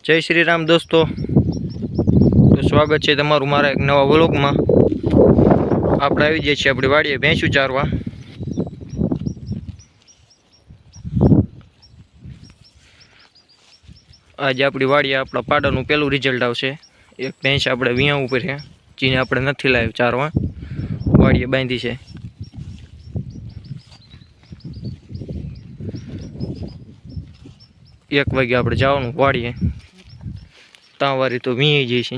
जय श्री राम दोस्तों। तो स्वागत है तमारू मारा एक नवा व्लॉग में। आप आई जाए छे अपनी वाड़ीए भैंसू चारवा। आज अपनी वाड़ीए अपना पाडानु पहलू रिजल्ट आवशे। एक भैंस अपने विया पर है जीने अपने नहीं लाया चारवा, वाड़ीए बांधी है। एक वागे आप जावानुं वाड़ीए, तांवारी तो वीई जईशे।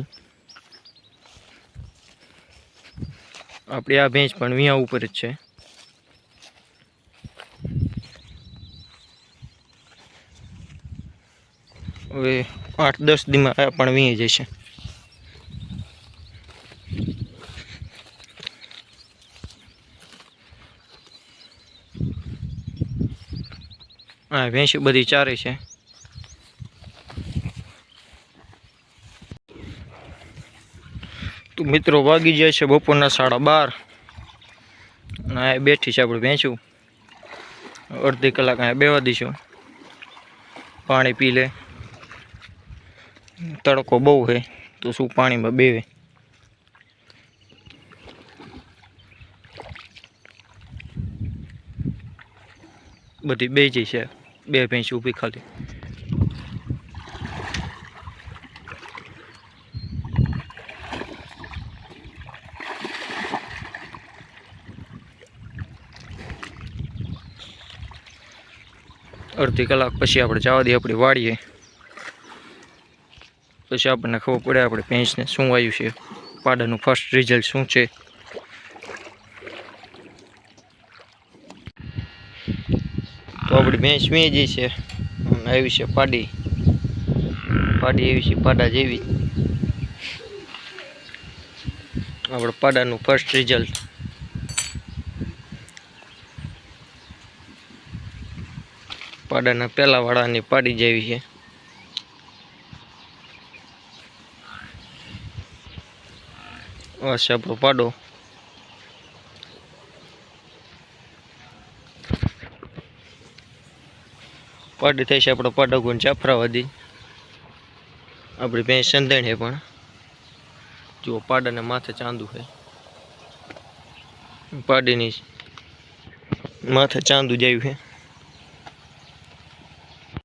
आपणी आ भैंस पण विया उपर ज छे। हवे 8-10 दी में आ पण वीई जशे। आ भैंस बधी चारे छे। तो मित्रों वागी जाए छे बपोरना 12:30। बैठी है अपनी भैंसू। अर्धी कलाक अँ बेवा दीशू, पानी पी ले। तड़को बहु है तो शू पानी में बेवे। बधी बेजी है, बे भैंस ऊभी खाली। अर्धी कलाक पछी आपणे जवा दीए अपनी वाड़ीए, पछी आपने खबर पड़े अपनी भैंस ने शुं आव्युं छे, पाडानुं फर्स्ट रिजल्ट शुं छे। तो अपनी भैंस वीई जी छे, आवी छे पाडी। पाडी आवी छे पाडा जेवी। आपणे पाडानुं फर्स्ट रिजल्ट। पाडाना पहला वाळानी पाडी जेवी है। आ छे आपणो पाडो। पाडी थाय छे आपणो पाडो गुण जाफराबादी। अपनी भैंस संदेण है पण जो पाडाने माथे चांदू है। पाडीनी माथे चांदू जाव्युं है।